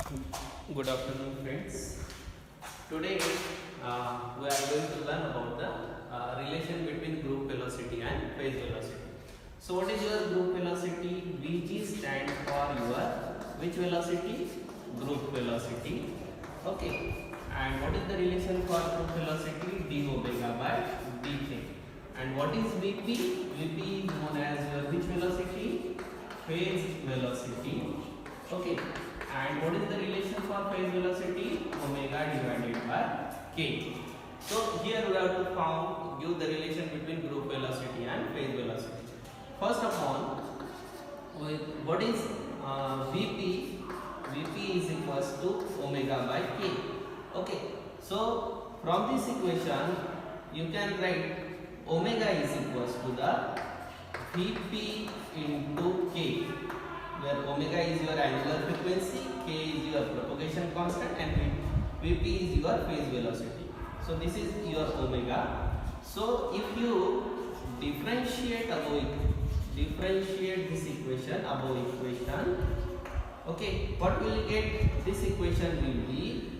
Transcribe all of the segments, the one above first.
Good afternoon, friends. Today we are going to learn about the relation between group velocity and phase velocity. So, what is your group velocity? Vg stands for your which velocity? Group velocity. Okay. And what is the relation for group velocity? D omega by dk. And what is Vp? Vp is known as your which velocity? Phase velocity. Okay. And what is the relation for phase velocity? Omega divided by k. So here we have to give the relation between group velocity and phase velocity. First of all, what is Vp? Vp is equals to omega by k. Okay. So from this equation, you can write omega is equals to the Vp into k, where omega is your angular frequency, k is your propagation constant, and Vp is your phase velocity. So this is your omega. So if you differentiate this equation above equation, okay, what will you get? This equation will be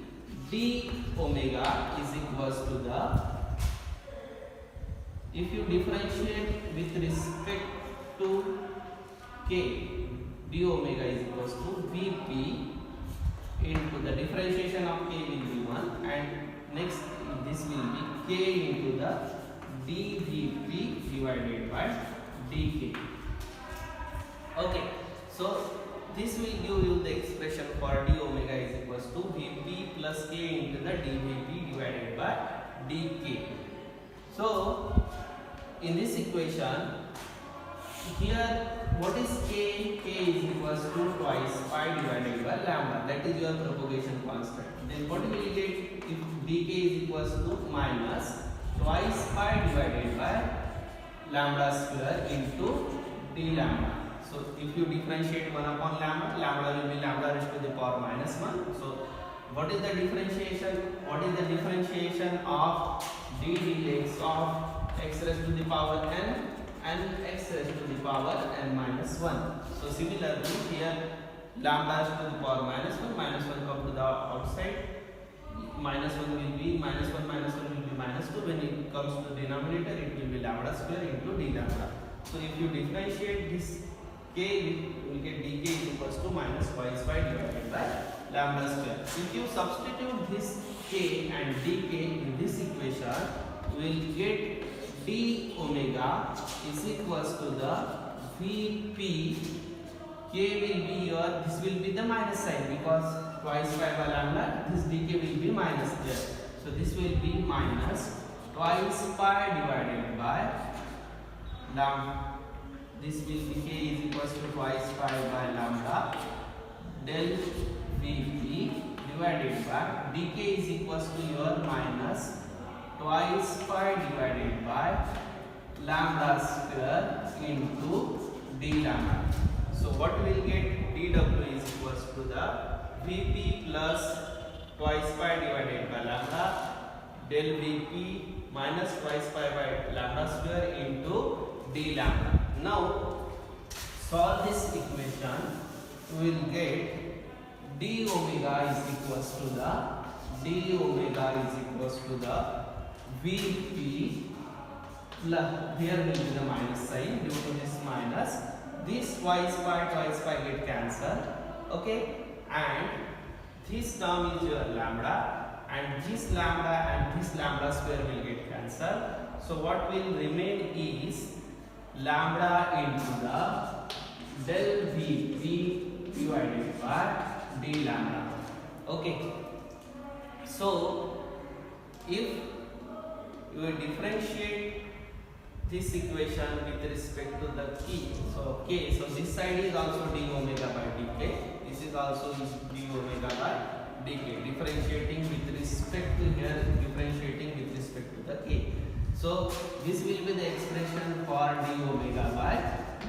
d omega is equals to the, if you differentiate with respect to k, d omega is equals to Vp into the differentiation of k will be 1, and next this will be k into the dVp divided by dk. Okay, so this will give you the expression for d omega is equals to Vp plus k into the dVp divided by dk. So in this equation, here what is k? K is equals to twice pi divided by lambda, that is your propagation constant. Then what will you get if dk is equals to minus twice pi divided by lambda square into d lambda. So if you differentiate 1 upon lambda, lambda will be lambda raised to the power minus 1. So what is the differentiation? What is the differentiation of d dx of x raised to the power n and x raised to the power n minus 1. So similarly here lambda raised to the power minus 1 come to the outside, minus 1 will be minus 1 will be minus 2. When it comes to the denominator, it will be lambda square into d lambda. So if you differentiate this k, we will get dk is equals to minus twice pi divided by lambda square. If you substitute this k and dk in this equation, we will get d omega is equals to the Vp, k will be your, this will be the minus sign because twice pi by lambda, this dk will be minus there. So this will be minus twice pi divided by lambda. This will be k is equals to twice pi by lambda del Vp divided by dk is equals to your minus twice pi divided by lambda square into d lambda. So what we will get, dw is equals to the Vp plus twice pi divided by lambda del Vp minus twice pi by lambda square into d lambda. Now solve this equation, we will get d omega is equals to the Vp plus, here will be the minus sign due to this minus, this twice pi get cancelled, okay, and this term is your lambda, and this lambda square will get cancelled. So what will remain is lambda into the del Vp divided by d lambda. Okay, so if you will differentiate this equation with respect to the key, so k, so this side is also d omega by dk, this is also d omega by dk, differentiating with respect to here, differentiating with respect to the k. So this will be the expression for d omega by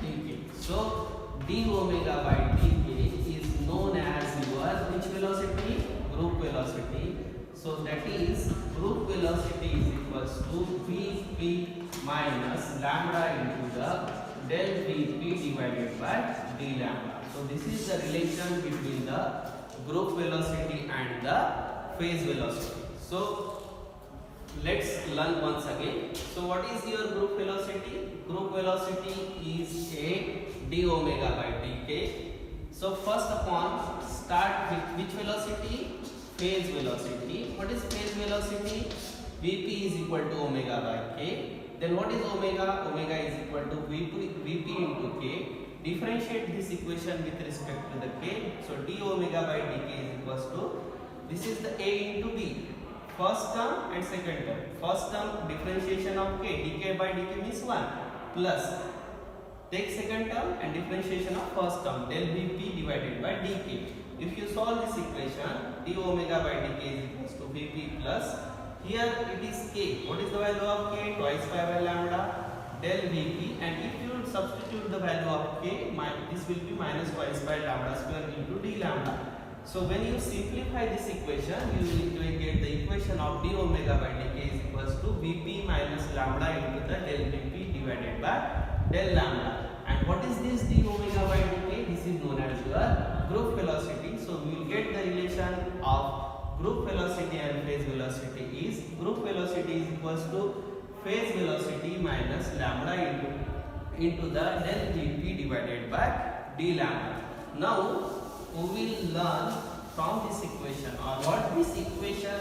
dk. So d omega by dk is known as your which velocity? Group velocity. So that is group velocity is equals to Vp minus lambda into the del Vp divided by d lambda. So this is the relation between the group velocity and the phase velocity. So let's learn once again. So what is your group velocity? Group velocity is a d omega by dk. So first upon start with which velocity? Phase velocity. What is phase velocity? Vp is equal to omega by k. Then what is omega? Omega is equal to Vp into k. Differentiate this equation with respect to the k. So d omega by dk is equals to, this is the a into b. First term and second term. First term differentiation of k, dk by dt means 1, plus take second term and differentiation of first term, del Vp divided by dk. If you solve this equation, d omega by dk is equals to Vp plus, here it is k. What is the value of k? Twice pi by lambda del Vp, and if you substitute the value of k, this will be minus twice pi lambda square into d lambda. So when you simplify this equation, you will get the equation of d omega by dk is equals to Vp minus lambda into the del Vp divided by del lambda. And what is this d omega by dk? This is known as your group velocity. So we will get the relation of group velocity and phase velocity is, group velocity is equals to phase velocity minus lambda into the del Vp divided by d lambda. Now we will learn from this equation, or what this equation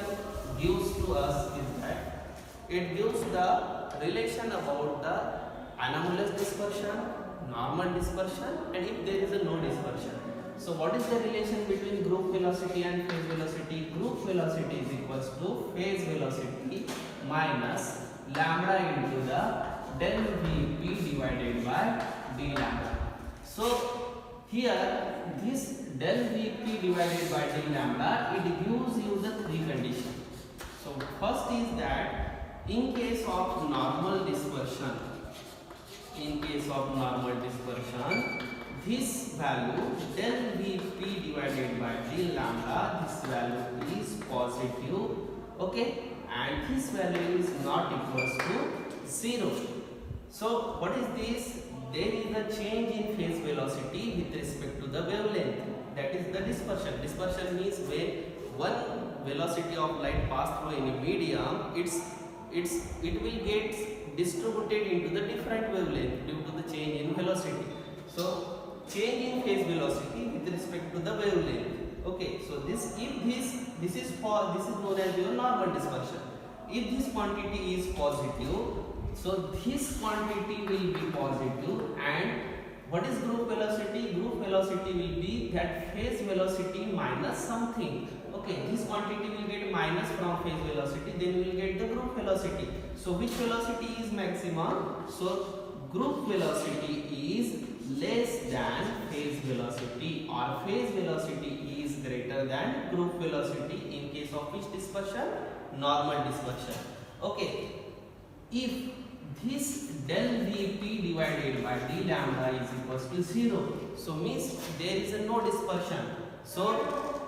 gives to us is that it gives the relation about the anomalous dispersion, normal dispersion, and if there is a no dispersion. So what is the relation between group velocity and phase velocity? Group velocity is equals to phase velocity minus lambda into the del Vp divided by d lambda. So here this del Vp divided by d lambda, it gives you the three conditions. So first is that in case of normal dispersion, this value del Vp divided by d lambda, this value is positive, okay, and this value is not equals to 0. So what is this? There is a change in phase velocity with respect to the wavelength, that is the dispersion. Dispersion means when one velocity of light pass through any medium, it will get distributed into the different wavelength due to the change in velocity. So change in phase velocity with respect to the wavelength. Okay, so this is known as your normal dispersion. If this quantity is positive, so this quantity will be positive, and what is group velocity? Group velocity will be that phase velocity minus something. Okay, this quantity will get minus from phase velocity, then we will get the group velocity. So which velocity is maximum? So group velocity is less than phase velocity, or phase velocity is greater than group velocity in case of which dispersion? Normal dispersion. Okay, if this del Vp divided by d lambda is equals to 0, so means there is a no dispersion. So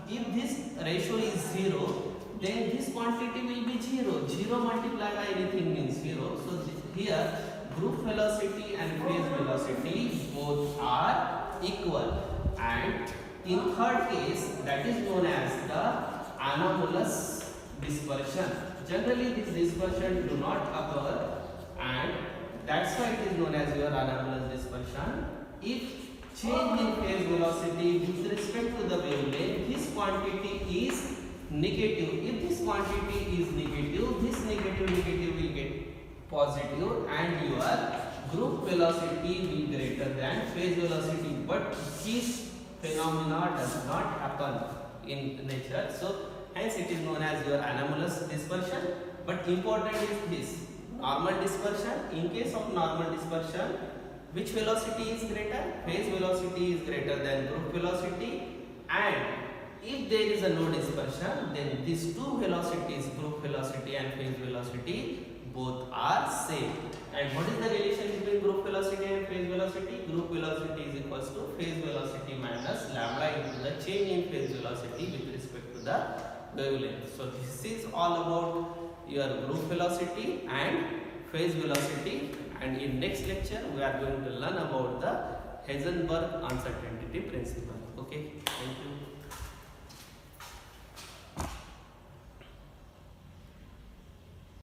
if this ratio is 0, then this quantity will be 0. 0 multiplied by anything means 0. So here group velocity and phase velocity both are equal. And in third case, that is known as the anomalous dispersion. Generally this dispersion do not occur, and that's why it is known as your anomalous dispersion. If change in phase velocity with respect to the wavelength, this quantity is negative. If this quantity is negative, this negative will get positive, and your group velocity will be greater than phase velocity. But this phenomena does not happen in nature. So hence it is known as your anomalous dispersion. But important is this: normal dispersion. In case of normal dispersion, which velocity is greater? Phase velocity is greater than group velocity. And if there is a no dispersion, then these two velocities, group velocity and phase velocity, both are same. And what is the relation between group velocity and phase velocity? Group velocity is equals to phase velocity minus lambda into the change in phase velocity with respect to the wavelength. So this is all about your group velocity and phase velocity, and in next lecture we are going to learn about the Heisenberg uncertainty principle. Okay, thank you.